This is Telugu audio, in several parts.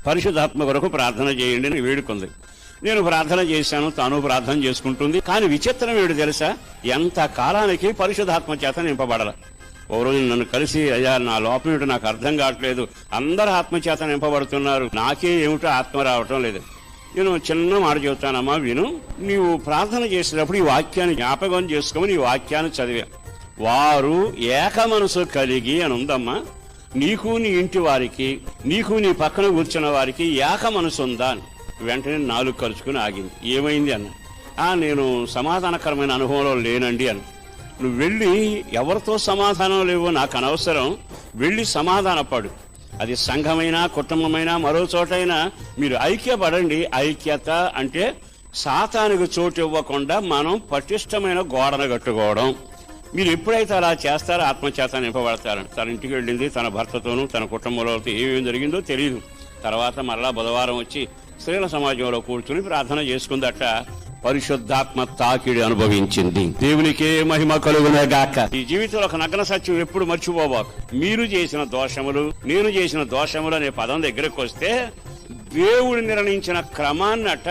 పరిశుద్ధాత్మ కొరకు ప్రార్థన చేయండి అని వేడుకుంది. నేను ప్రార్థన చేశాను, తాను ప్రార్థన చేసుకుంటుంది. కానీ విచిత్రం ఏమిటి తెలుసా, ఎంత కాలానికి పరిశుద్ధాత్మ చేత నింపబడాల. ఓ రోజు నన్ను కలిసి, అయ్యా నా లోపం ఏమిటో నాకు అర్థం కావట్లేదు, అందరు ఆత్మచేత నింపబడుతున్నారు, నాకే ఏమిటో ఆత్మ రావటం లేదు. నేను చిన్న మాట చెబుతానమ్మా విను. నీవు ప్రార్థన చేసేటప్పుడు ఈ వాక్యాన్ని జ్ఞాపకం చేసుకోమని ఈ వాక్యాన్ని చదివా. వారు ఏక మనసు కలిగి అని ఉందమ్మా. నీకు నీ ఇంటి వారికి, నీకు నీ పక్కన కూర్చున్న వారికి ఏక మనసు ఉందా అని. వెంటనే నాలుగు ఖర్చుకుని ఆగింది. ఏమైంది అన్న. నేను సమాధానకరమైన అనుభవంలో లేనండి అన్న. నువ్వు వెళ్ళి ఎవరితో సమాధానం లేవో నాకు అనవసరం, వెళ్ళి సమాధానపడు. అది సంఘమైనా కుటుంబమైనా మరో చోటైనా మీరు ఐక్యపడండి. ఐక్యత అంటే సాతానికి చోటు ఇవ్వకుండా మనం పటిష్టమైన గోడను కట్టుకోవడం. మీరు ఎప్పుడైతే అలా చేస్తారో ఆత్మచేత నింపబడతారు. తన ఇంటికి వెళ్ళింది, తన భర్తతోనూ తన కుటుంబంలో ఏమేమి జరిగిందో తెలియదు. తర్వాత మరలా బుధవారం వచ్చి స్త్రీల సమాజంలో కూర్చుని ప్రార్థన చేసుకుందట. పరిశుద్ధాత్మ తాకిడి అనుభవించింది. దేవునికే మహిమ కలుగునగాక. ఈ జీవితంలో ఒక నగ్న సత్యం ఎప్పుడు మర్చిపోబాకు. మీరు చేసిన దోషములు, నేను చేసిన దోషములు అనే పదం దగ్గరకు వస్తే దేవుడు నిర్ణయించిన క్రమాన్నట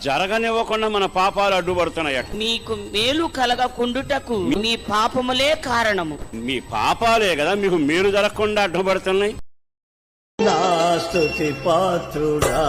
జరగనివ్వకుండా మన పాపాలు అడ్డుపడుతున్నాయట. మీకు మేలు కలగకుండుటకు మీ పాపములే కారణము. మీ పాపాలే కదా మీకు మేలు జరగకుండా అడ్డుపడుతున్నాయి. నా స్తుతి పాత్రుడా